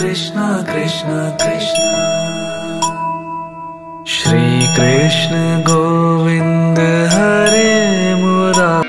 कृष्ण कृष्ण कृष्ण श्री कृष्ण गोविंद हरे मुरारी।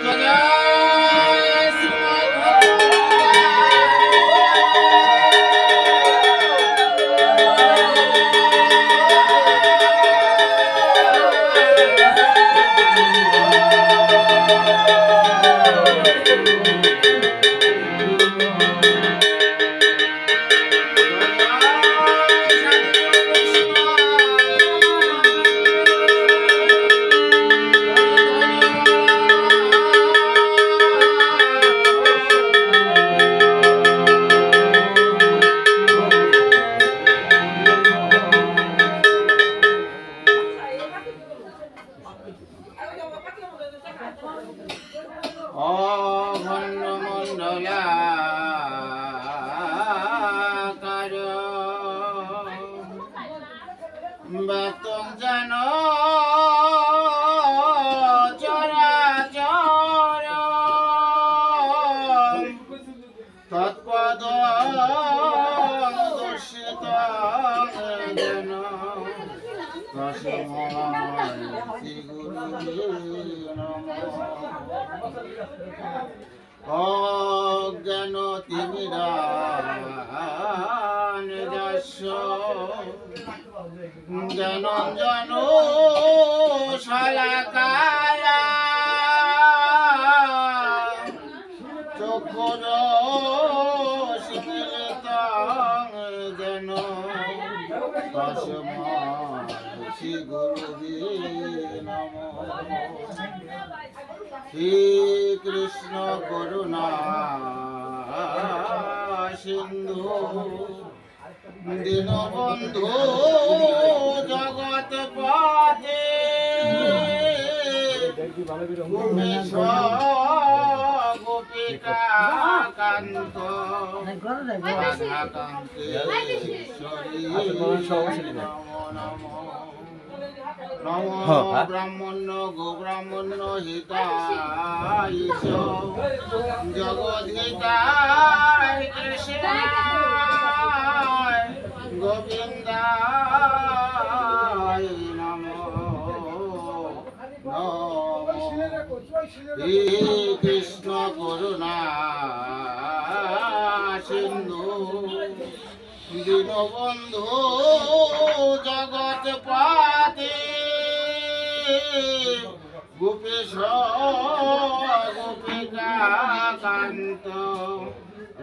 অজ্ঞান তিমিরান যস্য জ্ঞানঞ্জন শলাকায়া চক্ষুরোষিমিলিতং যেন তস্मै শ্রী গুরুবে নমঃ। শ্রী কৃষ্ণ করুণা সিন্ধু দীনবন্ধু জগৎপতে উমেশ গোপিকা কান্ত রাধাকান্তে ঈশ্বরী নমো নমো। নমো ব্রাহ্মণ্য গোব্রাহ্মণ্য হিতায়িষ জগদ্ধিতায় কৃষ্ণায় গোবিন্দায় নমো নমো। শ্রী কৃষ্ণ করুণা সিন্ধু দীনবন্ধু জগৎপতে গোপেশ গোপিকা কান্ত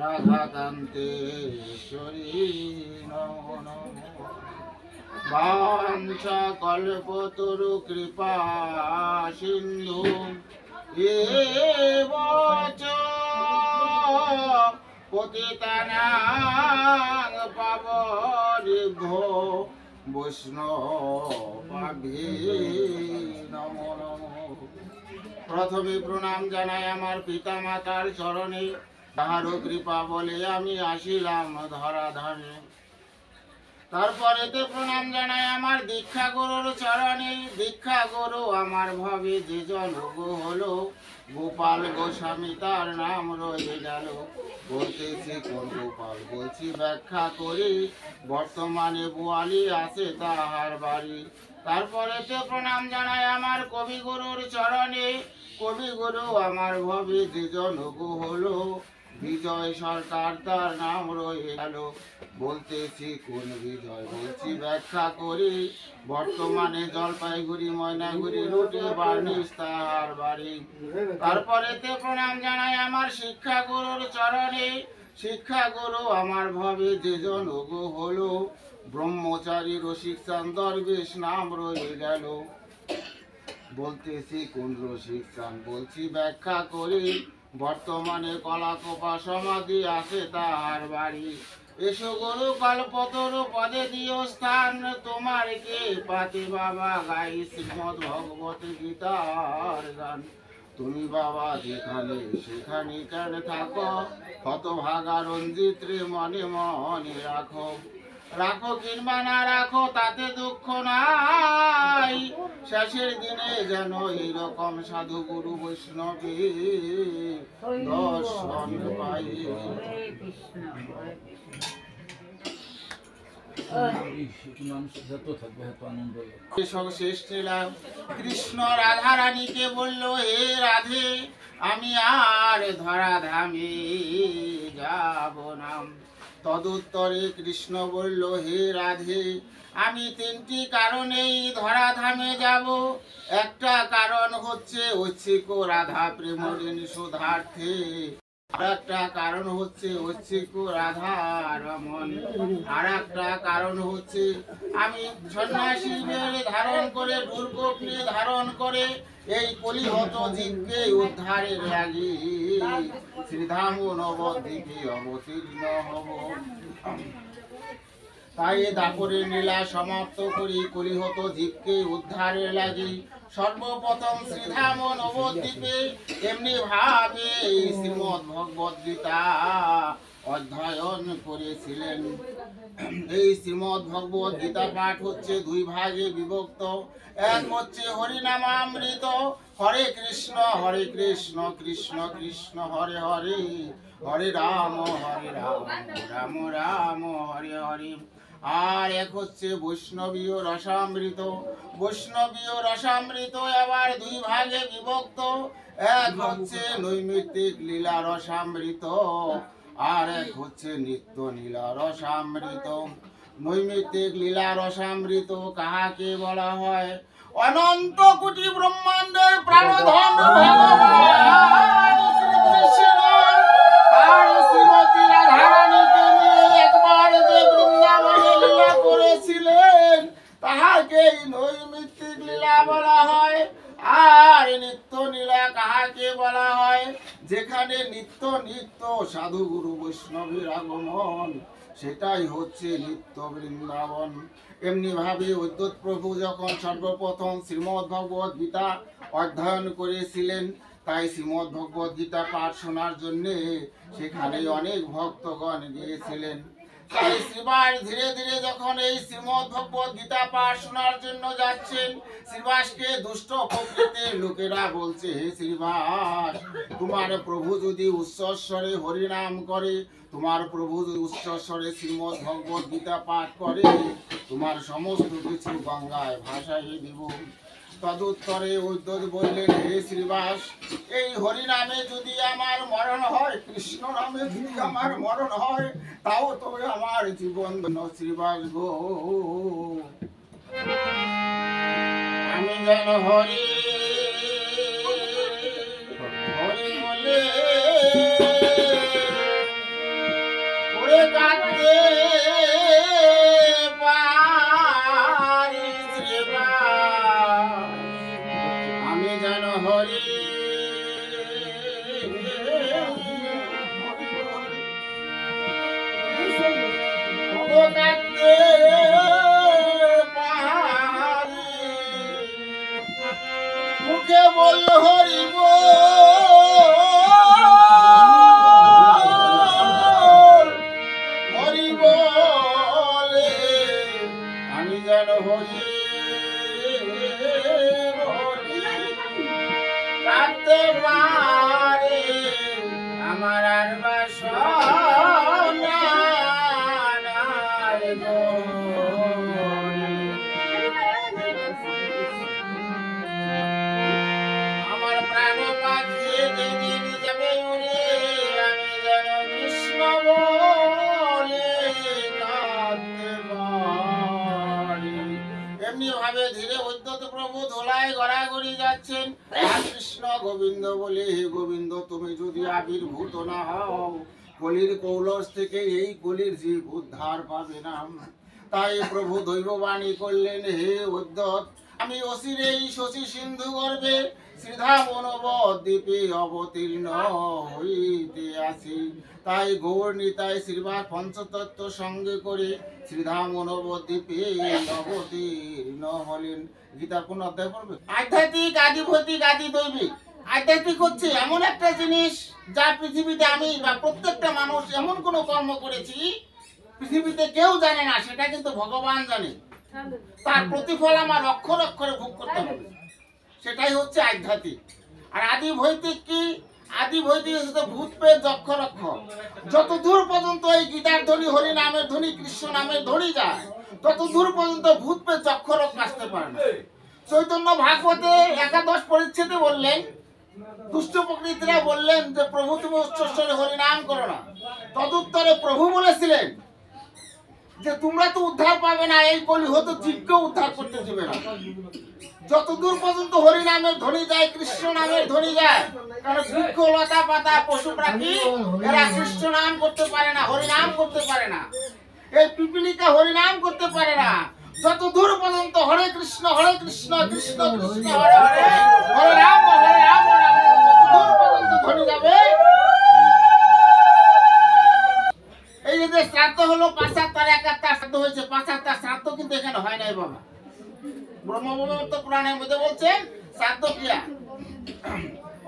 রাধাকান্তে ঈশ্বরী নমো নমো। বাঞ্ছা কল্পতরু কৃপা সিন্ধু এব চ পতিতানাং পাবনেভ্যো বৈষ্ণবাভ্যো নমো নমো। প্রথমে প্রণাম জানাই আমার পিতা মাতার চরণে, তাহারও কৃপা বলে আমি আসিলাম ধরাধামে। তারপরেতে প্রণাম জানাই আমার দীক্ষা গুরুর চরণে, দীক্ষা গুরু আমার ভবে যে জনগ হলো, গোপাল গোস্বামী তার নাম রয়ে গেল। বলতেছি কোন গোপাল বলছি ব্যাখ্যা করি, বর্তমানে বোয়ালি আছে তাহার বাড়ি। তারপরেতে প্রণাম জানাই আমার কবিগুরুর চরণে, কবিগুরু আমার ভবে যে জনগ হলো, বিজয় সরকার তার নাম রয়ে গেল। বলতেছি কোন বিজয় বলছি ব্যাখ্যা করি, বর্তমানে জলপাইগুড়ি ময়নাগুড়ি রুটে বার্নিশ তাহার বাড়ি। তারপরেতে প্রণাম জানাই আমার শিক্ষা গুরুর চরণে, শিক্ষা গুরু আমার ভবে যে জনগ হলো, ব্রহ্মচারী রসিক চাঁদ দরবেশ নাম রয়ে গেল। বলতেছি কোন রসিক চাঁদ বলছি ব্যাখ্যা করি, বর্তমানে কলাকোপা সমাধি আছে তাহার বাড়ি। এসো গুরু কল্পতরু পদে দিও স্থান, তোমার কে পাতে বাবা গাই শ্রীমদ ভগবত গীতার গান। তুমি বাবা যেখানে সেখানে কেন থাকো, হতভাগা রঞ্জিত রে মনে মনে রাখো। রাখো কিংবা না রাখো তাতে দুঃখ নাই, শেষের দিনে যেন এইরকম সাধু গুরু বৈষ্ণবী দর্শন পাই। শেষ লীলা কৃষ্ণ রাধা রানীকে বলল, হে রাধে আমি আর ধরা ধামে যাব না। তদুত্তরে কৃষ্ণ বলল, হে রাধে আমি তিনটি কারণেই ধরাধামে যাব। একটা কারণ হচ্ছে ঐচ্ছিক রাধা প্রেমরিণী সুধার্থে, আর একটা কারণ হচ্ছে ঐচ্ছিক রাধা রমন, আর একটা কারণ হচ্ছে আমি সন্ন্যাসী বেশ ধারণ করে দুর্গোপনি ধারণ করে এই কলিহত জীবকে উদ্ধারের লাগি শ্রীধাম নবদ্বীপে অবতীর্ণ হব। তাই দাপরের লীলা সমাপ্ত করি কলিহত জীবকে উদ্ধারের লাগি সর্বপ্রথম শ্রীধাম নবদ্বীপে এমনি ভাবে শ্রীমদ্ ভগবদ গীতা অধ্যয়ন করেছিলেন। এই শ্রীমদ্ ভগবদ গীতা পাঠ হচ্ছে দুই ভাগে বিভক্ত। এক হচ্ছে হরিনামামৃত, হরে কৃষ্ণ কৃষ্ণ কৃষ্ণ হরে হরে, হরে রাম রাম রাম হরে হরে। আর এক হচ্ছে বৈষ্ণবীয় রসামৃত। বৈষ্ণবীয় রসামৃত আবার দুই ভাগে বিভক্ত। এক হচ্ছে নৈমিত্তিক লীলা রসামৃত, আর এক হচ্ছে নিত্য লীলা রসামৃত। নৈমিত্তিক লীলা রসামৃত কাহাকে বলা হয়? অনন্ত কোটি ব্রহ্মাণ্ডের প্রাণধন ভগবান শ্রীকৃষ্ণ আর শ্রীমতী রাধারানীকে নিয়ে একবার যে বৃন্দাবনে লীলা করেছিলেন তাহাকেই নৈমিত্তিক লীলা বলা হয়। আর নিত্য লীলা কাহাকে বলা হয়? যেখানে নিত্য নিত্য সাধু গুরু বৈষ্ণবের আগমন, সেটাই হচ্ছে নিত্য বৃন্দাবন। এমনি ভাবে অদ্বৈত প্রভু যখন সর্বপ্রথম শ্রীমদ্ ভগবদ গীতা অধ্যয়ন করেছিলেন, তাই শ্রীমদ্ ভগবদ গীতা পাঠ শোনার জন্যে সেখানে অনেক ভক্তগণ গিয়েছিলেন। তাই শ্রীবাস ধীরে ধীরে যখন এই শ্রীমদ্ ভগবদ গীতা পাঠ শোনার জন্য যাচ্ছেন, শ্রীবাসকে দুষ্ট প্রকৃতির লোকেরা বলছে, হে শ্রীবাস তোমার প্রভু যদি উচ্চস্বরে হরিনাম করে, তোমার প্রভু যদি উচ্চস্বরে শ্রীমদ্ ভগবদ গীতা পাঠ করে, তোমার সমস্ত কিছু গঙ্গায় ভাসাইয়ে দিব। তদুত্তরে অদ্বৈত বললেন, হে শ্রীবাস এই হরিনামে যদি আমার মরণ হয়, কৃষ্ণ নামে যদি আমার মরণ হয়, তাও তবে আমার জীবন শ্রীবাস গো। আমি যেন হরি হরি বলে ওরে কাঁদতে পারি শ্রীবাস, আমি যেন হরি কাঁদতে পারি, মুখে বলল হরি হরি বলে, আমি যেন হরি কাঁদতে পারি, আমার আর বাসনা নাই গো। আমার প্রাণ পাখি যেদিন যাবে উড়ে, আমি যেন কৃষ্ণ বলে কাঁদতে পারি। এমনি ভাবে ধীরে অদ্বৈত প্রভু ধোলায় গড়াগড়ি যাচ্ছেন, আর কৃষ্ণ গোবিন্দ বলে, হে গোবিন্দ তুমি যদি আবির্ভূত না হও, কলির কৌলস থেকে এই কলির জীব উদ্ধার পাবে না। তাই প্রভু দৈববাণী করলেন, হে অদ্বৈত আমি অচিরেই শশী সিন্ধু গর্ভে শ্রীধাম নবদ্বীপে অবতীর্ণ হইতে আছি। তাই গৌর নিতাই শ্রীবাস পঞ্চতত্ত্ব সঙ্গে করে শ্রীধাম নবদ্বীপে অবতীর্ণ হলেন। গীতার কোন অধ্যায় পড়বে? আধ্যাত্মিক, আদি ভৌতিক, আদি দৈবিক। আধ্যাত্মিক হচ্ছে এমন একটা জিনিস যা পৃথিবীতে আমি বা প্রত্যেকটা মানুষ এমন কোন কর্ম করেছি পৃথিবীতে কেউ জানে না, সেটা কিন্তু ভগবান জানে। তার প্রতিফল আমার অক্ষরে অক্ষরে ভোগ করতে হবে, সেটাই হচ্ছে আধ্যাত্মিক। আর আদি ভৌতিক কি? আদি বৈদিক ভূত পেয়ে যক্ষ রক্ষ, যত দূর পর্যন্ত এই গীতার ধ্বনি, হরি নামের ধ্বনি, কৃষ্ণ নামের ধ্বনি যায়, তত দূর পর্যন্ত ভূত পেয়ে যক্ষ রক্ষ আসতে পারে না। চৈতন্য ভাগবতে 11 পরিচ্ছেদে বললেন, দুষ্ট প্রকৃতিরা বললেন যে প্রভু তুমি উচ্চস্বরে হরিনাম করো না। তদুত্তরে প্রভু বলেছিলেন যে তোমরা তো উদ্ধার পাবে না, এই কলি হতো জীবকে উদ্ধার করতে দেবে না। যতদূর পর্যন্ত হরি নামের ধ্বনি যায়, কৃষ্ণ নামের ধ্বনি যায়, কারণ বৃক্ষ লতা পাতা পশু পাখি এরা কৃষ্ণ নাম করতে পারে না, হরি নাম করতে পারে না। এই পিপিলিকা হরি নাম করতে পারে না। যত দূর পর্যন্ত হরে কৃষ্ণ কৃষ্ণ কৃষ্ণ হরে হরে, হরে রাম হরে রাম, দূর পর্যন্ত ধ্বনি যাবে। এই যে শ্রাদ্ধ হলো 75 শ্রাদ্ধ হয়েছে, 75 শ্রাদ্ধ কিন্তু এখানে হয় নাই বাবা। ব্রহ্মবৈবর্ত পুরাণের মধ্যে বলছেন শ্রাদ্ধ ক্রিয়া,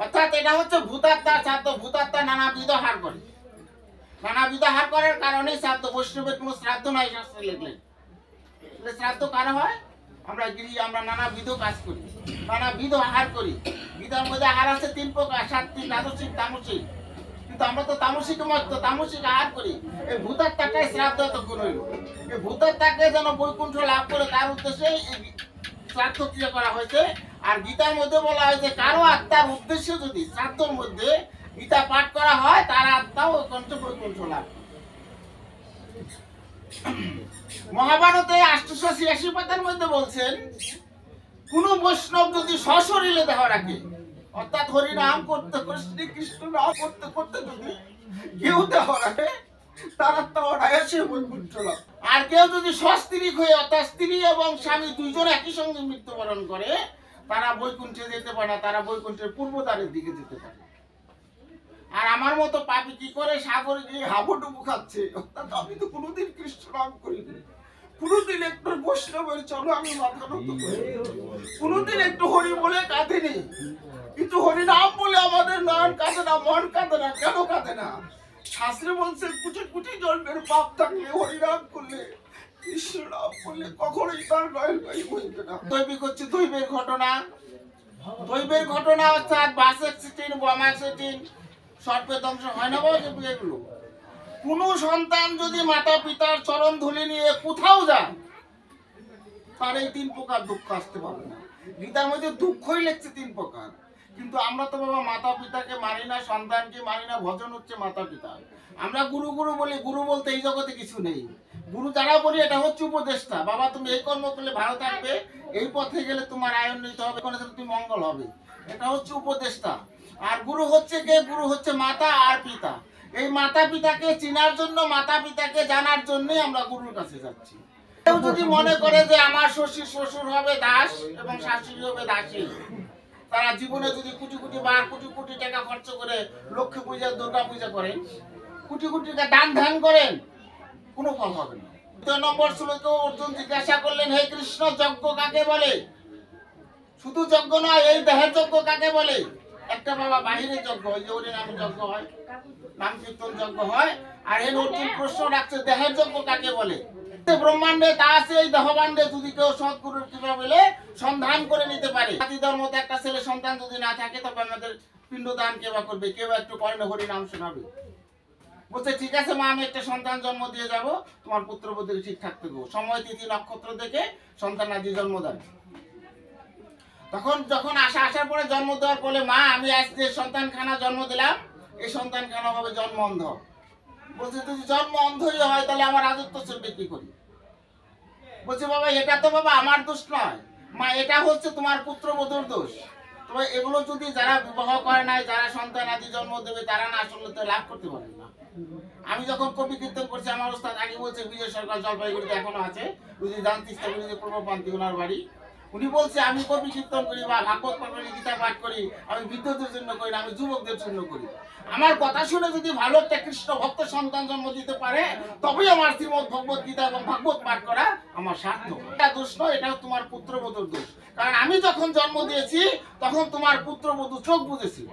অর্থাৎ এটা হচ্ছে ভূতাত্মার শ্রাদ্ধ। ভূতাত্মা নানাবিধ হার করে, নানাবিধ হার করার কারণে শ্রাদ্ধ। বৈষ্ণবের কোনো শ্রাদ্ধ নাই শাস্ত্রে লিখলেন। শ্রাদ্ধ কারো হয়? আমরা গিরি, আমরা নানাবিধ কাজ করি, নানাবিধ আহার করি। গীতার মধ্যে আহার আছে 3 প্রকার, সাত্বিক, রাজসিক, তামসিক। কিন্তু আমরা তো তামসিক মত, তামসিক আহার করি। এই ভূতাত্মাটাই শ্রাদ্ধ তখন হইল। এই ভূতাত্মাকে যেন বৈকুণ্ঠ লাভ করে তার উদ্দেশ্যে এই শ্রাদ্ধ ক্রিয়া করা হয়েছে। আর গীতার মধ্যে বলা হয়েছে কারো আত্মার উদ্দেশ্যে যদি শ্রাদ্ধের মধ্যে গীতা পাঠ করা হয়, তার আত্মাও বৈকুণ্ঠ লাভ। মহাভারতে 886 পাতার মধ্যে বলছেন, কোন বৈষ্ণব যদি সশরীরে দেহ রাখে, অর্থাৎ হরি নাম করতে করতে, কৃষ্ণ নাম করতে করতে যদি কেউ দেহ রাখে, তার আত্মা অনায়াসে বৈকুণ্ঠ লাভ। আর কেউ যদি সস্ত্রীক হয়ে, অর্থাৎ স্ত্রী এবং স্বামী দুইজন একই সঙ্গে মৃত্যুবরণ করে, তারা বৈকুণ্ঠে যেতে পারে না, তারা বৈকুণ্ঠের পূর্বদ্বারের দিকে যেতে পারে। আর আমার মতো পাপী কি করে সাগরে গিয়ে হাবুডুবু খাচ্ছে, অর্থাৎ আমি তো কোনোদিন কৃষ্ণ নাম করিনি, কোনোদিন একটু বৈষ্ণবের চলো আমি মাথা নত করি, কোনোদিন একটু হরি বলে কাঁদিনি। কিন্তু হরি নাম বলে আমাদের নয়ন কাঁদে না, মন কাঁদে না। কেন কাঁদে না? শাস্ত্রে বলছে কোটি কোটি জন্মের পাপ থাকলে হরি নাম করলে, কৃষ্ণ নাম করলে কখনোই তার নয়ন বাড়ি বইবে না। দৈবিক হচ্ছে দৈবের ঘটনা। দৈবের ঘটনা অর্থাৎ বাস অ্যাক্সিডেন্ট, বোমা অ্যাক্সিডেন্ট, সর্পে ধ্বংস হয় না বাবা। এগুলো কোন সন্তান যদি মাতা পিতার চরণ ধুলি নিয়ে কোথাও যায়, তার এই 3 প্রকার দুঃখ আসতে পারবে না। গীতার মধ্যে দুঃখই লেখছে 3 প্রকার। কিন্তু আমরা তো বাবা মাতা পিতাকে মানি না, সন্তানকে মানি না। ভজন হচ্ছে মাতা পিতা। আমরা গুরু গুরু বলি, গুরু বলতে এই জগতে কিছু নেই। গুরু যারা বলি এটা হচ্ছে উপদেষ্টা। বাবা তুমি এই কর্ম করলে ভালো থাকবে, এই পথে গেলে তোমার আয়ন্বিত হবে, কোনো তুমি মঙ্গল হবে, এটা হচ্ছে উপদেষ্টা। আর গুরু হচ্ছে কে? গুরু হচ্ছে মাতা আর পিতা। এই মাতা পিতাকে চিনার জন্য, মাতা পিতাকে জানার জন্যই আমরা গুরুর কাছে যাচ্ছি। কেউ যদি মনে করে যে আমার শ্বশুর হবে দাস এবং শাশুড়ি হবে দাসী, তারা জীবনে যদি কোটি কোটি বার কোটি কোটি টাকা খরচ করে লক্ষ্মী পূজা, দুর্গা পূজা করেন, কোটি কোটি টাকা দান ধ্যান করেন, কোনো ফল হবে না। 2 নম্বর শ্লোকে অর্জুন জিজ্ঞাসা করলেন, হে কৃষ্ণ যজ্ঞ কাকে বলে? শুধু যজ্ঞ নয়, এই দেহের যজ্ঞ কাকে বলে? একটা বাবা বাহিরের যজ্ঞ হয়, যে হরি নামের যজ্ঞ হয়, নাম কীর্তন যজ্ঞ হয়। আর এই অর্জুন প্রশ্ন রাখছে দেহের যজ্ঞ কাকে বলে? ব্রহ্মাণ্ডে তা আছে, এই দেহবাণ্ডে যদি কেউ সৎগুরুর কৃপা পেলে সন্ধান করে নিতে পারে। জাতিদের মতো একটা ছেলে সন্তান যদি না থাকে, তবে আমাদের পিণ্ডদান কেউ করবে, কেউ একটু কর্ণে হরি নাম শোনাবে। বলছে ঠিক আছে মা, আমি একটা সন্তান জন্ম দিয়ে যাব, তোমার পুত্রবধূ ঠিক থাকতে দেবো। সময় তিথি নক্ষত্র দেখে সন্তান আদি জন্ম দেয়। তখন যখন আসার পরে জন্ম দেওয়ার পরে, মা আমি আজ যে সন্তান খানা জন্ম দিলাম, এই সন্তান খানা হবে জন্ম অন্ধ। বলছে যদি জন্ম অন্ধই হয়, তাহলে আমার রাজত্ব চলবে কি করি? বলছে বাবা এটা তো বাবা আমার দোষ নয় মা, এটা হচ্ছে তোমার পুত্রবধূর দোষ। তবে এগুলো যদি যারা বিবাহ করে নাই, যারা সন্তান আদি জন্ম দেবে, তারা না আসলে তো লাভ করতে পারে না। আমি যখন কবি কীর্তন করছি, আমার ওস্তাদ আগে বলছে, বিজয় সরকার জলপাইগুড়িতে এখনো আছে, যদি জানতিস যে পূর্বপ্রান্তি ওনার বাড়ি, উনি বলছে আমি কবি কীর্তন করি বা ভাগবত পাঠ করি, গীতা পাঠ করি, আমি বৃদ্ধদের জন্য করি না, আমি যুবকদের জন্য করি। আমার কথা শুনে যদি ভালো একটা কৃষ্ণ ভক্ত সন্তান জন্ম দিতে পারে, তবেই আমার শ্রীমদ ভগবত গীতা এবং ভাগবত পাঠ করা আমার সার্থক। এটা দোষ নয়, এটাও তোমার পুত্রবধূর দোষ। কারণ আমি যখন জন্ম দিয়েছি, তখন তোমার পুত্রবধূ চোখ বুঝেছিল।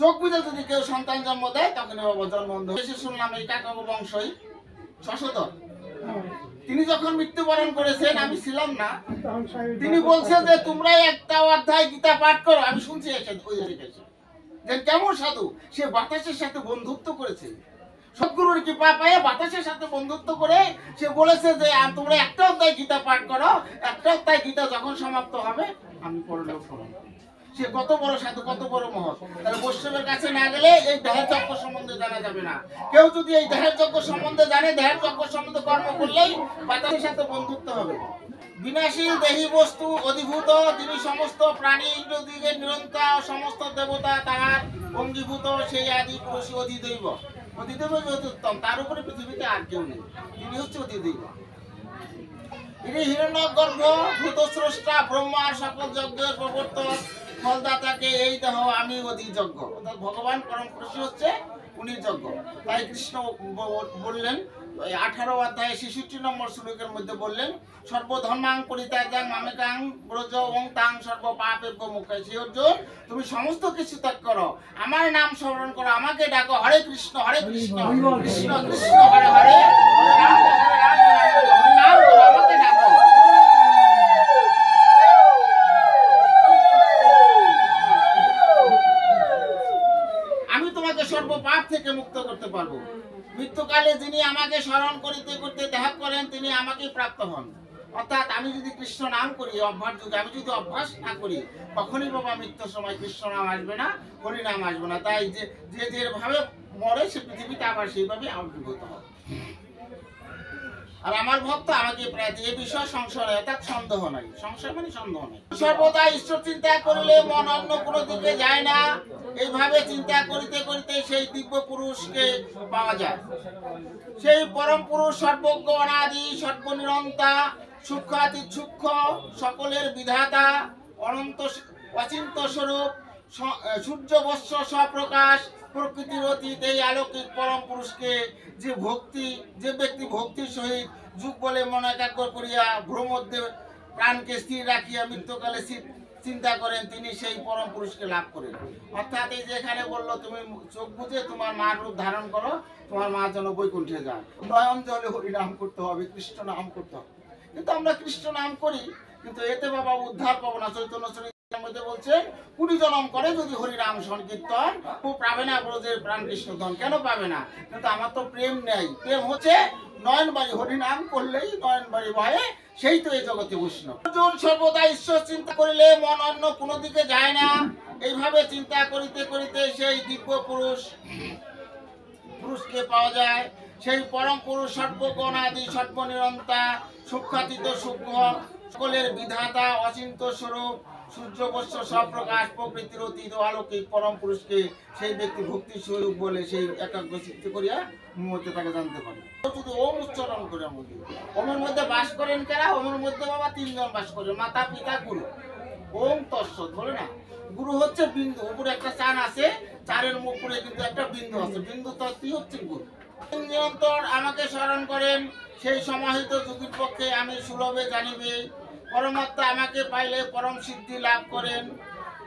চোখ বুঝে যদি কেউ সন্তান জন্ম দেয়, তখন বাবা জন্ম অন্ধ। বেশি শুনলাম এই কাকাবু বংশই শশধর, তিনি যখন মৃত্যুবরণ করেছেন, আমি ছিলাম না, তিনি বলছে যে তোমরা একটা অধ্যায় গীতা পাঠ করো। আমি শুনছি এসে যে কেমন সাধু, সে বাতাসের সাথে বন্ধুত্ব করেছে। সদ্গুরুর কৃপা পেয়ে বাতাসের সাথে বন্ধুত্ব করে সে বলেছে যে তোমরা একটা অধ্যায় গীতা পাঠ করো, একটা অধ্যায় গীতা যখন সমাপ্ত হবে আমি পরলোক করব। সে কত বড় সাধু, কত বড় মহৎ। তাহলে বৈষ্ণবের কাছে না গেলে এই দেহের যজ্ঞ সম্বন্ধে জানা যাবে না। কেউ যদি এই দেহের যজ্ঞ সম্বন্ধে জানে, দেহের যজ্ঞ সম্বন্ধে কর্ম করলেই বাতাসের সাথে বন্ধুত্ব হবে। বিনাশীল দেহী বস্তু অধিভূত, তিনি সমস্ত প্রাণী ইন্দ্রদিগের নিরন্তা, সমস্ত দেবতা তাহার অঙ্গীভূত, সেই আদি পুরুষ অধিদৈব। অধিদৈব যে উত্তম, তার উপরে পৃথিবীতে আর কেউ নেই, তিনি হচ্ছে অধিদৈব। তিনি হিরণ্যগর্ভ ভূতস্রষ্টা, ব্রহ্মার সকল যজ্ঞের প্রবর্তক, ফলদাতাকে এই দেহ আমি অধিযজ্ঞ। অর্থাৎ ভগবান পরম পুরুষ হচ্ছে উনি যজ্ঞ। তাই কৃষ্ণ বললেন 18 অধ্যায়ে 66 নম্বর শ্লোকের মধ্যে বললেন, সর্বধর্মাং পরিত্যাজ্যাং মামেকাং ব্রজ ওং তাং সর্ব পাপেভ্য মোক্ষায়। সে অর্জুন, তুমি সমস্ত কিছু ত্যাগ করো, আমার নাম স্মরণ করো, আমাকে ডাকো, হরে কৃষ্ণ কৃষ্ণ কৃষ্ণ হরে হরে, হরে রাম হরে নাম করো, আমাকে ডাকো। আমি তোমাকে সর্ব পাপ থেকে মুক্ত করতে পারবো। মৃত্যুকালে যিনি আমাকে স্মরণ করিতে করতে ত্যাগ করেন, তিনি আমাকেই প্রাপ্ত হন। অর্থাৎ আমি যদি কৃষ্ণ নাম করি অভ্যাস যুগে, আমি যদি অভ্যাস না করি, কখনই বাবা মৃত্যুর সময় কৃষ্ণ নাম আসবে না, হরি নাম আসবে না। তাই যে যেভাবে মরে সে পৃথিবীতে আবার সেইভাবে আবির্ভূত হয়। আর আমার ভক্ত আমাকে প্রায় এ বিষয়ে সংশয়, অর্থাৎ সন্দেহ নাই। সংশয় মানে সন্দেহ নাই। সর্বদা ঈশ্বর চিন্তা করিলে মন অন্য কোনো দিকে যায় না। এইভাবে চিন্তা করিতে করিতে সেই দিব্য পুরুষকে পাওয়া যায়। সেই পরম পুরুষ সর্বজ্ঞ অনাদি, সর্বনিরন্তা, সূক্ষ্মাতি সূক্ষ্ম, সকলের বিধাতা, অনন্ত অচিন্ত স্বরূপ, সূর্য বৎস স্বপ্রকাশ, প্রকৃতির অতীত এই আলোকিক পরম পুরুষকে যে ব্যক্তি ভক্তির সহিত যুগ বলে মন একাগ্র করিয়া ভ্রমধ্যে প্রাণকে স্থির রাখিয়া মৃত্যুকালে চিন্তা করেন, তিনি সেই পরম পুরুষকে লাভ করেন। অর্থাৎ এই যে এখানে বললো, তুমি চোখ বুঝে তোমার মার রূপ ধারণ করো, তোমার মা যেন বৈকুণ্ঠে যায়। নয়ন জলে হরি নাম করতে হবে, কৃষ্ণ নাম করতে হবে। কিন্তু আমরা কৃষ্ণ নাম করি, কিন্তু এতে বাবা উদ্ধার পাবো না। চৈতন্য চরিত্রের মধ্যে বলছেন, 20 জনম করে যদি হরি নাম সংকীর্তন, পাবে না ব্রজের প্রাণ কৃষ্ণধন। কেন পাবে না? কিন্তু আমার তো প্রেম নেই। প্রেম হচ্ছে নয়নবাড়ি, হরি নাম করলেই নয়নবাড়ি ভয়ে, সেই তো এই জগতে বৈষ্ণব। অর্জুন সর্বদা ঈশ্বর চিন্তা করিলে মন অন্য কোনো দিকে যায় না। এইভাবে চিন্তা করিতে করিতে সেই দিব্য পুরুষকে পাওয়া যায়। সেই পরম পুরুষ সর্বজ্ঞ অনাদি, সর্বনিরন্তা, সূক্ষ্মাতীত সূক্ষ্ম, সকলের বিধাতা, অচিন্ত স্বরূপ, সূর্য বৎস স্বপ্রকাশ, প্রকৃতির অতীত আলোকিক পরম পুরুষকে সেই ব্যক্তি ভক্তি স্বরূপ বলে সেই একাগ্র চিত্ত করিয়া মুহূর্তে তাকে জানতে পারে। যদি ওম উচ্চারণ করে মধ্যে, ওমের মধ্যে বাস করেন কারা? ওমের মধ্যে বাবা 3 জন বাস করে, মাতা পিতা গুরু। ওম তৎসৎ বলে না, গুরু হচ্ছে বিন্দু, উপরে একটা চান আছে, চারের উপরে কিন্তু একটা বিন্দু আছে, বিন্দু তত্ত্বই হচ্ছে গুরু। নিরন্তর আমাকে স্মরণ করেন, সেই সমাহিত যুগের পক্ষে আমি সুলভে জানিবে। পরমাত্মা আমাকে পাইলে পরম সিদ্ধি লাভ করেন।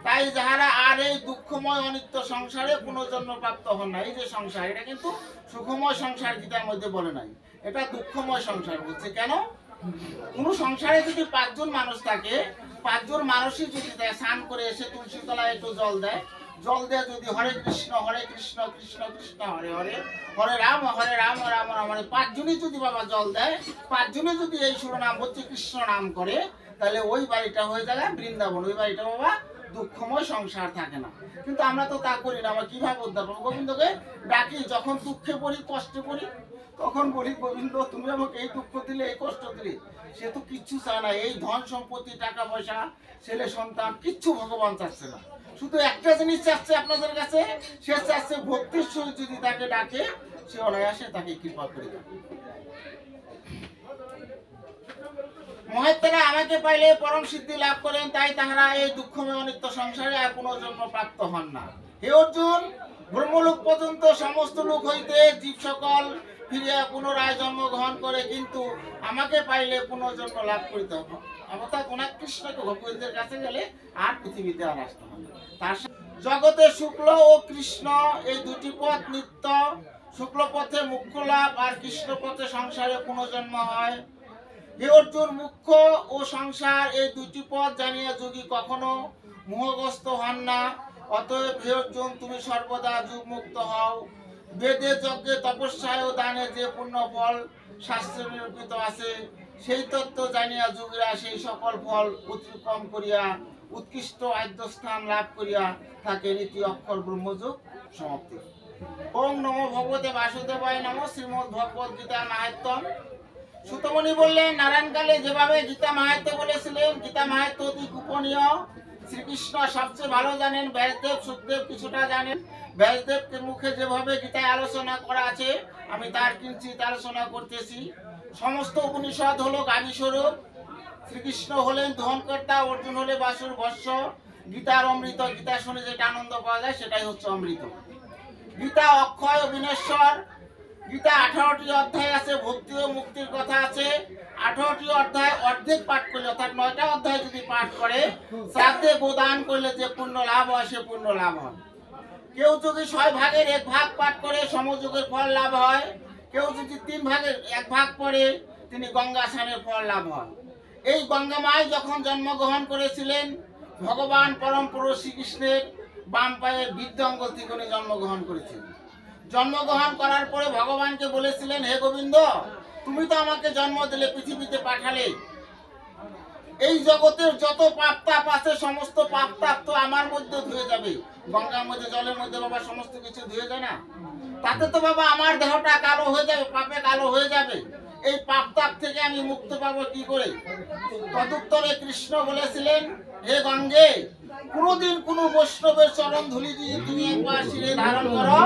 তাই যাহারা আর এই দুঃখময় অনিত্য সংসারে পুনর্জন্ম প্রাপ্ত হন না। এই যে সংসার, এটা কিন্তু সুখময় সংসার গীতার মধ্যে বলে নাই, এটা দুঃখময় সংসার বলছে। কেন? কোন সংসারে যদি 5 জন মানুষ থাকে, 5 জন মানুষই যদি স্নান করে এসে তুলসী তলায় একটু জল দেয়, জল দিয়ে যদি হরে কৃষ্ণ কৃষ্ণ কৃষ্ণ হরে হরে, হরে রাম রাম রাম হরে, 5 জনই যদি বাবা জল দেয়, 5 জনে যদি এই শিরোনাম হচ্ছে কৃষ্ণ নাম করে, তাহলে ওই বাড়িটা হয়ে যাবে বৃন্দাবন। ওই বাড়িটা বাবা দুঃখময় সংসার থাকে না। কিন্তু আমরা তো তা করি না। আমরা কিভাবে উদ্ধার করবো? গোবিন্দকে ডাকি, যখন দুঃখে পড়ি, কষ্টে পড়ি, তখন বলি, গোবিন্দ তুমি আমাকে এই দুঃখ দিলে, এই কষ্ট দিলে। সে তো কিচ্ছু চায় না, এই ধন সম্পত্তি, টাকা পয়সা, ছেলে সন্তান, কিচ্ছু ভগবান চাচ্ছে না। শুধু একটা জিনিস চাচ্ছে আপনাদের কাছে, সে চাচ্ছে ভক্তির সহিত যদি তাকে ডাকে, সে অনায়াসে তাকে কৃপা করে দেবে। মহাত্মারা আমাকে পাইলে পরম সিদ্ধি লাভ করেন, তাই তাহারা এই দুঃখময় অনিত্য সংসারে আর পুনর্জন্ম প্রাপ্ত হন না। হে অর্জুন, ব্রহ্মলোক পর্যন্ত সমস্ত লোক হইতে জীব সকল ফিরিয়া পুনরায় জন্মগ্রহণ করে, কিন্তু আমাকে পাইলে পুনর্জন্ম লাভ করিতে হবে। অর্থাৎ অনেক কৃষ্ণকে ভগবতের কাছে গেলে আর পৃথিবীতে আর আসতে হবে। তার জগতে শুক্ল ও কৃষ্ণ এই দুটি পথ নিত্য। শুক্ল পথে মুখ্য লাভ, আর কৃষ্ণ পথে সংসারে পুনর্জন্ম হয়। হে অর্জুন, মুখ্য ও সংসার এই দুটি পথ জানিয়া যোগী কখনো মোহগ্রস্ত হন না। অতএব হে অর্জুন, তুমি সর্বদা যুগমুক্ত হও। বেদে যজ্ঞে তপস্যায় ও দানে যে পুণ্য ফল শাস্ত্রে নিরূপিত আছে, সেই তত্ত্ব জানিয়া যুগীরা সেই সকল ফল অতিক্রম করিয়া উৎকৃষ্ট আদ্যস্থান লাভ করিয়া থাকে। নীতি অক্ষর ব্রহ্মযুগ সমাপ্তি। ওং নমো ভগবতে বাসুদেবায় নমঃ। শ্রীমদ্ ভগবদ গীতা মাহাত্ম্যম। সুতমুনি বললেন, নারায়ণকালে যেভাবে গীতা মাহাত্ম্য বলেছিলেন, গীতা মাহাত্ম্য অতি গোপনীয়। শ্রীকৃষ্ণ সবচেয়ে ভালো জানেন, ব্যাসদেব সুখদেব কিছুটা জানেন। ব্যাসদেবকে মুখে যেভাবে গীতায় আলোচনা করা আছে, আমি তার কিঞ্চিত আলোচনা করতেছি। সমস্ত উপনিষদ হলো গাভী স্বরূপ। শ্রীকৃষ্ণ হলেন দহনকর্তা, অর্জুন হলে বাসুর বৎস। গীতার অমৃত, গীতা শুনে যেটা আনন্দ পাওয়া যায় সেটাই হচ্ছে অমৃত। গীতা অক্ষয় ও বিনশ্বর। গীতা 18টি অধ্যায় আছে, ভক্তি ও মুক্তির কথা আছে। 18টি অধ্যায় অর্ধেক পাঠ করলে, অর্থাৎ 9টা অধ্যায় যদি পাঠ করে, শ্রাদ্ধে গোদান করলে যে পুণ্য লাভ হয় সে পুণ্য লাভ হয়। কেউ যদি 6 ভাগের 1 ভাগ পাঠ করে সমযোগের ফল লাভ হয়। কেউ যদি 3 ভাগের 1 ভাগ পড়ে তিনি গঙ্গা স্নানের ফল লাভ হয়। এই গঙ্গামায় যখন জন্মগ্রহণ করেছিলেন, ভগবান পরম পুরুষ শ্রীকৃষ্ণের বাম পায়ের বৃদ্ধাঙ্গ থেকে উনি জন্মগ্রহণ করেছিলেন। জন্মগ্রহণ করার পরে ভগবানকে বলেছিলেন, হে গোবিন্দ, তুমি তো আমাকে জন্ম দিলে, পৃথিবীতে পাঠালে, এই জগতের যত পাপ তাপ আছে সমস্ত পাপ তাপ তো আমার মধ্যে ধুয়ে যাবে। গঙ্গার মধ্যে, জলের মধ্যে বাবা সমস্ত কিছু ধুয়ে যায় না? তাতে তো বাবা আমার দেহটা কালো হয়ে যাবে, পাপে কালো হয়ে যাবে। এই পাপ তাপ থেকে আমি মুক্ত পাবো কি করে? তদুত্তরে কৃষ্ণ বলেছিলেন, হে গঙ্গে, কোনদিন কোন বৈষ্ণবের চরণ ধুলি দিয়ে তুমি একবার শিরে ধারণ করো,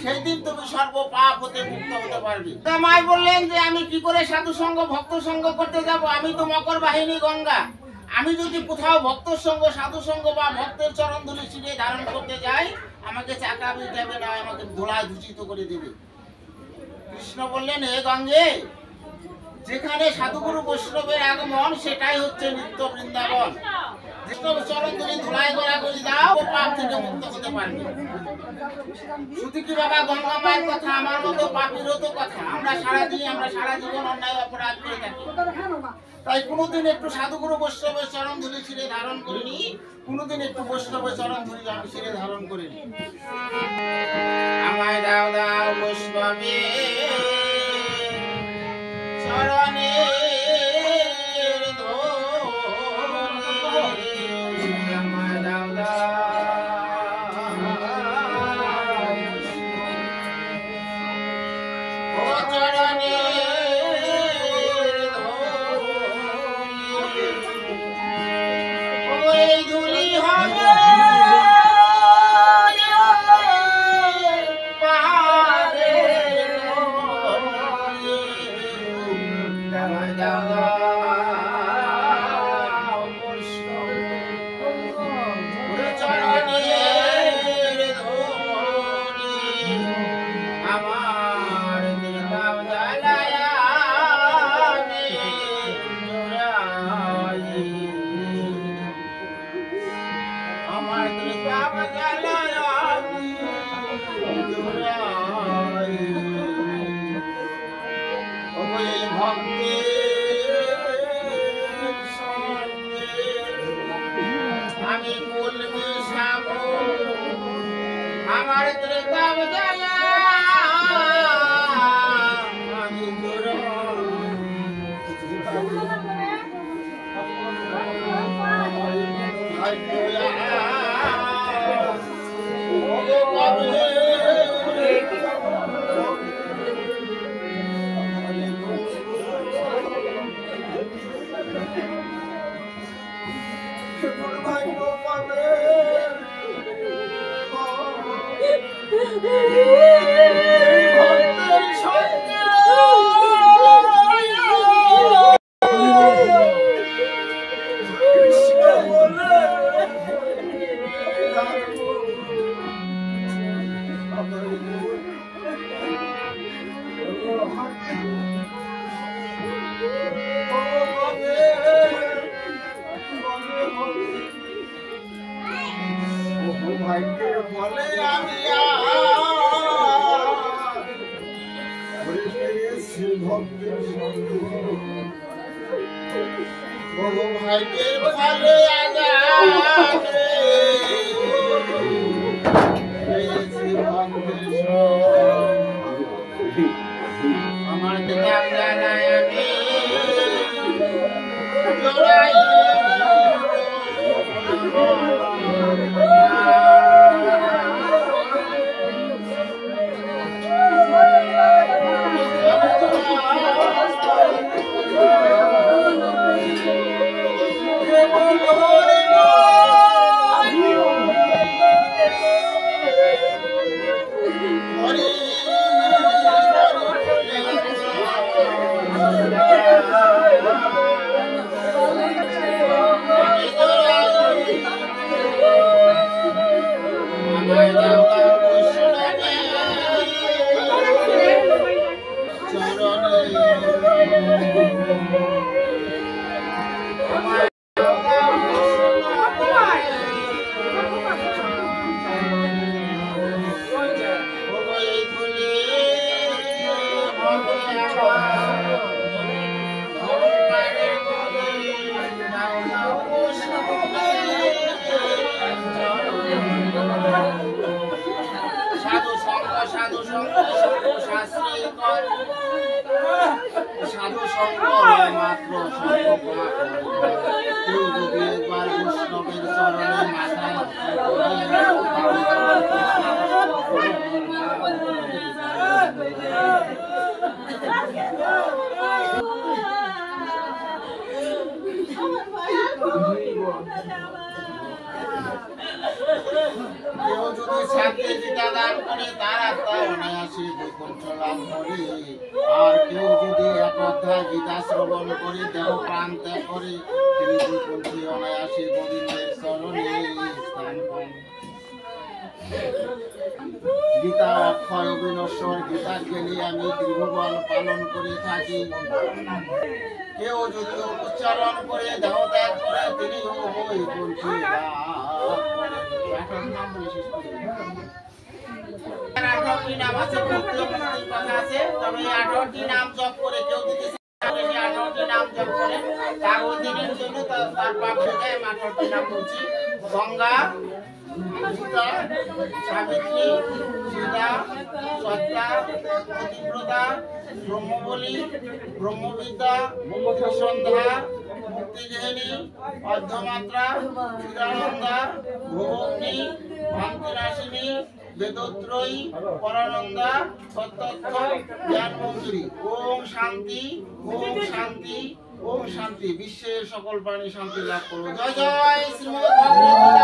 সেই দিন তুমি সর্ব পাপ হতে মুক্ত হতে পারবে। মাই বললেন যে আমি কি করে সাধু সঙ্গ ভক্ত সঙ্গ করতে যাব? আমি তো মকর বাহিনী গঙ্গা। আমি যদি কোথাও ভক্ত সঙ্গ সাধু সঙ্গ বা ভক্তের চরণ ধুলি শিরে ধারণ করতে যাই, আমাকে চাকা বিটাবে না, আমাকে ধোলায় দূষিত করে দেবে। কৃষ্ণ বললেন, হে গঙ্গে, যেখানে সাধুগুরু বৈষ্ণবের আগমন সেটাই হচ্ছে নিত্য বৃন্দাবন। চরণ ধুলি ধুলাই গড়াগড়ি দাও, পাপ থেকে মুক্ত হতে পারবে। শুধু কি বাবা গঙ্গা মায়ের কথা, আমার মতো পাপীরও তো কথা। আমরা সারা জীবন অন্যায় অপরাধ করে থাকি। তাই কোনোদিন একটু সাধুগুরু বৈষ্ণবের চরণ ধুলি শিরে ধারণ করিনি, কোনোদিন একটু বৈষ্ণবের চরণ ধুলি শিরে ধারণ করিনি। আমায় দাও দাও বৈষ্ণবে চরণে আমি বলবি সাবো আমার ত্রিকাব জ্বালা আমি তোর ভাগ্যের ফলে আমি পেয়েছি ভক্তের সঙ্গ। ভাগ্যের ফলে আজ আশ্রয় কর সাধু সঙ্গ মাত্র সঙ্গ কেউ যদি একবার বৈষ্ণবের চরণে মাথা কেউ যদি ছাত্রে গীতা দান করে তার আত্মা অনায়াসে বৈকুণ্ঠ লাভ করে। আর কেউ যদি এক অধ্যায় গীতা শ্রবণ করে দেহ প্রাণ ত্যাগ করে তিনি বৈকুণ্ঠে অনায়াসে গোবিন্দের চরণে স্থান পান। গীতা অক্ষয় অবিনশ্বর, গীতার জ্ঞানে আমি ত্রিভুবন পালন করে থাকি। কেউ যদি উচ্চারণ করে দেহ ত্যাগ করে তিনিও বৈকুণ্ঠে লাভ করেন। 18টি নাম আছে, কথা আছে, তবে 18টি নাম জপ করে কেউ যদি 18টি নাম জপ করে তার ওই দিনের জন্য তার পাপ হয়ে যায়। 18টি নাম বলছি: গঙ্গা, গীতা, সাবিত্রী, সীতা, সত্যা, প্রতিব্রতা, ব্রহ্মবলী, ব্রহ্মবিদ্যা, সন্ধ্যা, মুক্তিগৃহিণী, অর্ধমাত্রা, চিদানন্দা, ভুবগ্নি, ভান্তিনাশিনী, বেদত্রয়ী, পরানন্দা, সত্যত্র, জ্ঞানমঞ্জুরি। ওম শান্তি, ওম শান্তি, ওম শান্তি। বিশ্বের সকল প্রাণী শান্তি লাভ করো। জয় জয় শ্রীমদ্ ভাগবত